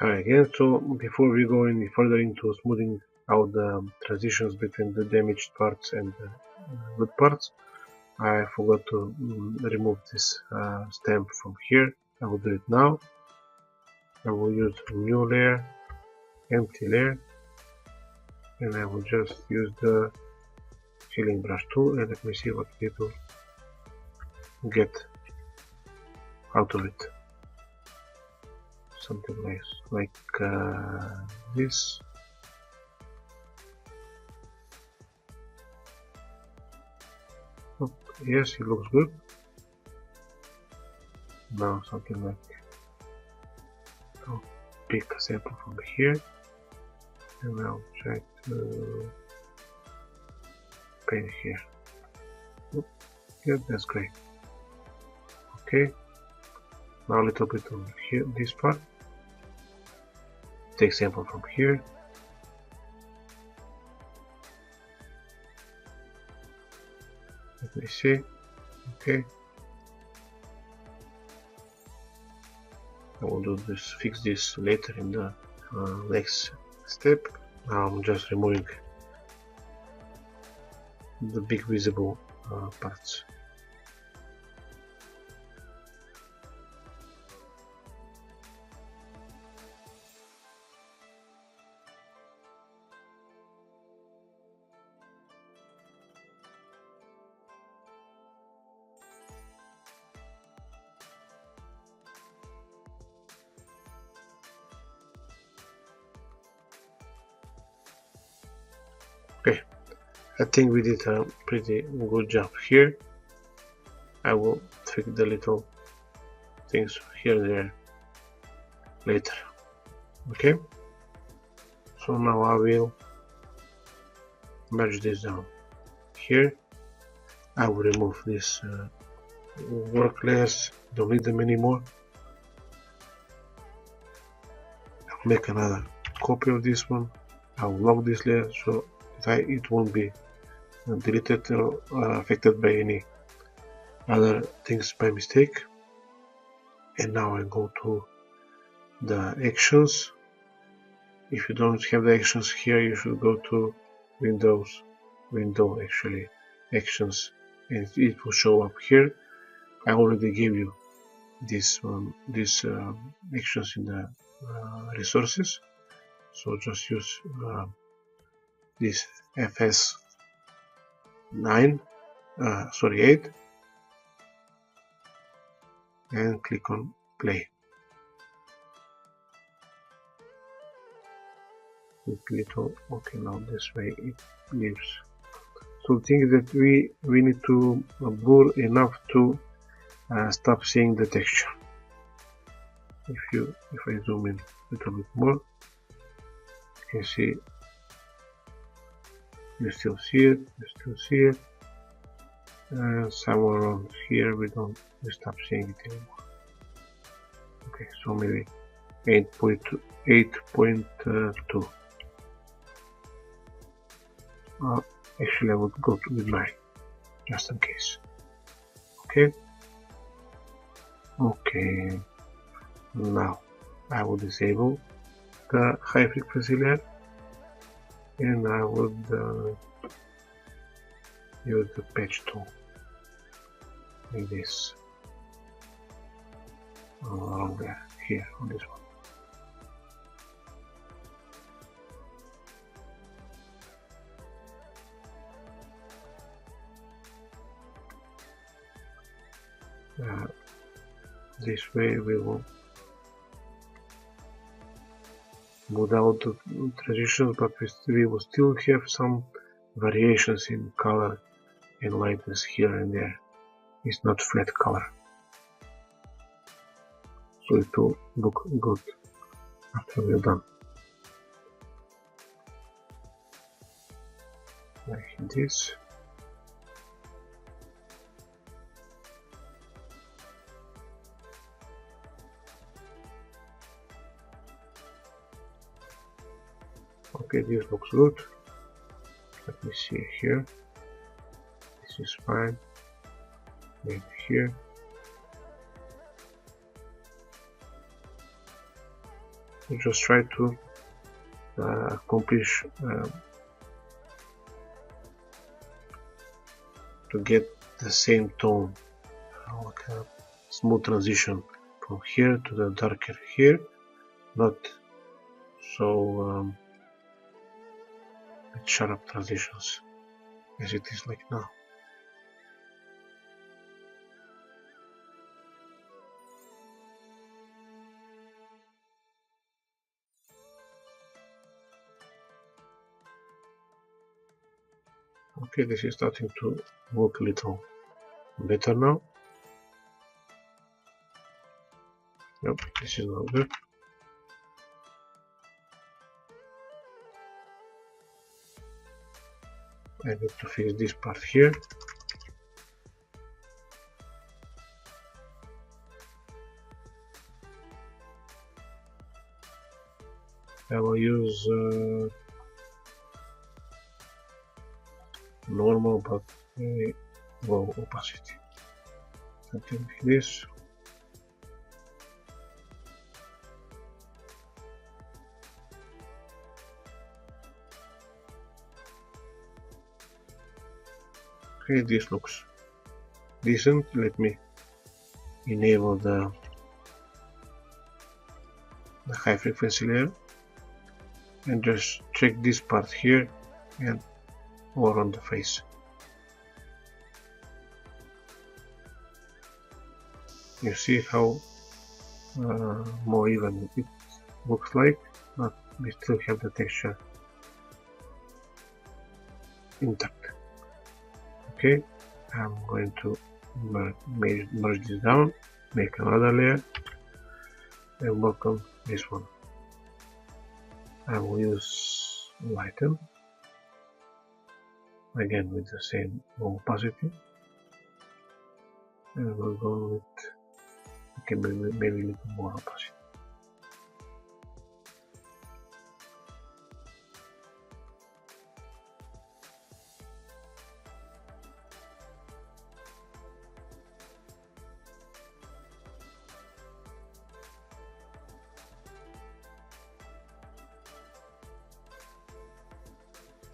Again, so before we go any further into smoothing out the transitions between the damaged parts and the good parts, I forgot to remove this stamp from here. I will do it now. I will use a new layer, empty layer, and I will just use the filling brush tool, and let me see what it will get out of it. Something nice like this. Oh, yes, it looks good. Now something like, I'll pick a sample from here and I'll try to paint here. Oh, yeah, that's great. Okay, now a little bit on here, this part. Take sample from here. Let me see. Okay. I will do this, fix this later in the next step. Now I'm just removing the big visible parts. Okay, I think we did a pretty good job here. I will fix the little things here and there later. Okay, so now I will merge this down here. I will remove this work layers, don't need them anymore. I'll make another copy of this one. I will lock this layer so it won't be deleted or affected by any other things by mistake. And now I go to the actions. If you don't have the actions here, you should go to Windows, actually, actions, and it will show up here. I already gave you this actions in the resources, so just use this FS9, 8, and click on play. Okay, now this way it gives. So the thing is that we need to blur enough to stop seeing the texture. If I zoom in a little bit more, you can see. You still see it. Somewhere around here we stop seeing it anymore. Okay, so maybe 8.2. Actually, I would go with 9, just in case. Okay. Now I will disable the high frequency layer, and I would use the patch tool like this along there, here on this one. This way we will smooth out the transitions, but we will still have some variations in color and lightness here and there. It's not flat color, so it will look good after we're done. Like this. Okay, this looks good. Let me see here. This is fine. Maybe here. You just try to accomplish to get the same tone, like a smooth transition from here to the darker here, not so sharp transitions as it is like now. Okay, this is starting to look a little better now. Yep, this is not good. I need to fix this part here. I will use normal but very low opacity. Something like this. Okay, this looks decent. Let me enable the high frequency layer and just check this part here and or on the face. You see how more even it looks like, but we still have the texture intact. Okay, I'm going to merge this down, make another layer, and work on this one. I will use lighten, again with the same low opacity, and we'll go with, okay, maybe a little more opacity.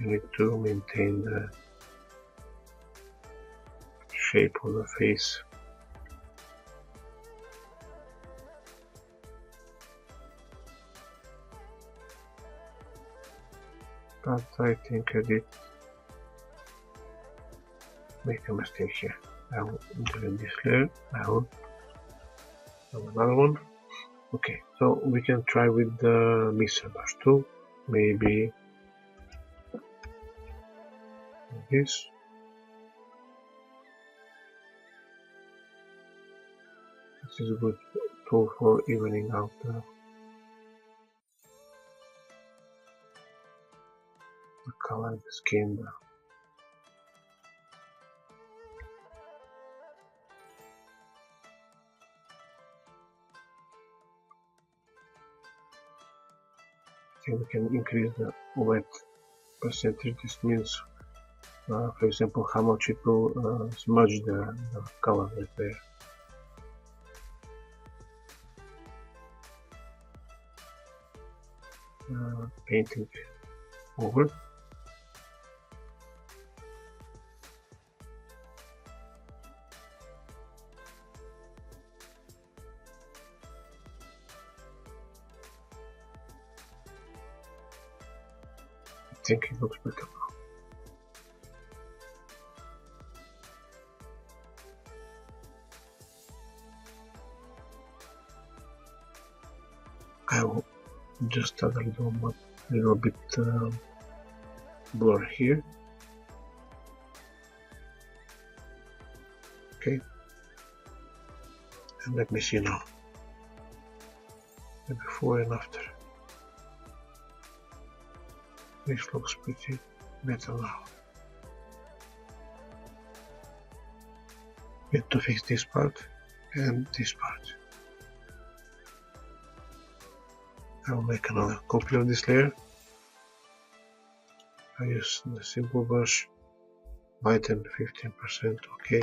You need to maintain the shape of the face. But I think I did make a mistake here. I will delete this layer. I will have another one. Okay, so we can try with the mixer brush tool, maybe this. This is a good tool for evening out the color of the skin. I think we can increase the wet percentage. This means, for example, how much it will smudge the color right there. Painting over. I think it looks better now. I will just add a little bit blur here. Okay, and let me see now the before and after. This looks pretty better now. We have to fix this part and this part. I will make another copy of this layer. I use the simple brush, lighten 15%, okay.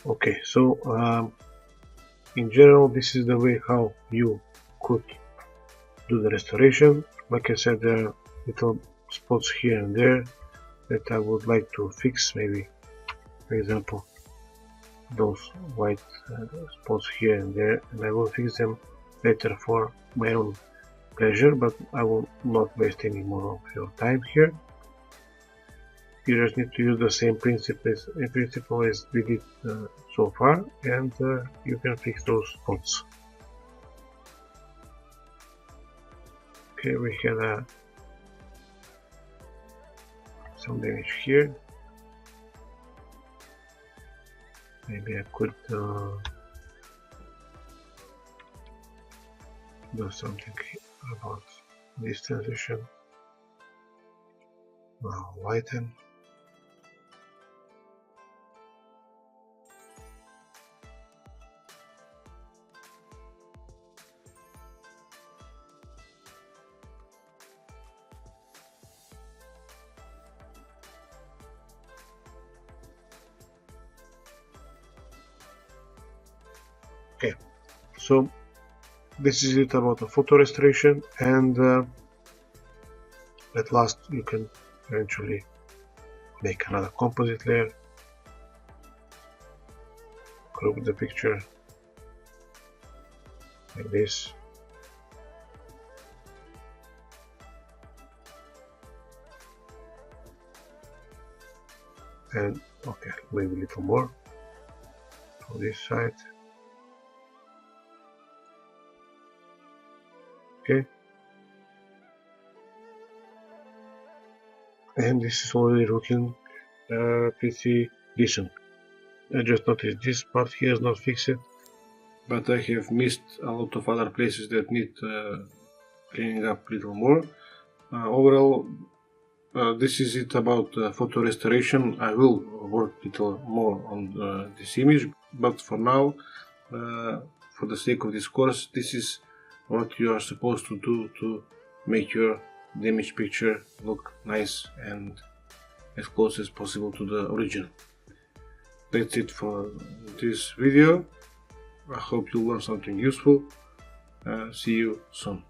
Okay, so in general, this is the way how you could do the restoration. Like I said, there are little spots here and there that I would like to fix. Maybe, for example, those white spots here and there, and I will fix them later for my own pleasure, but I will not waste any more of your time here. You just need to use the same principle as we did so far, and you can fix those spots. Okay, we had some damage here. Maybe I could do something about this transition. Now whiten. Okay, so this is it about the photo restoration, and at last you can eventually make another composite layer, group the picture like this, and okay, maybe a little more on this side. Okay, and this is already looking pretty decent. I just noticed this part here is not fixed, but I have missed a lot of other places that need cleaning up a little more. Overall, this is it about photo restoration. I will work a little more on this image, but for now, for the sake of this course, this is what you are supposed to do to make your image picture look nice and as close as possible to the original. That's it for this video. I hope you learned something useful. See you soon.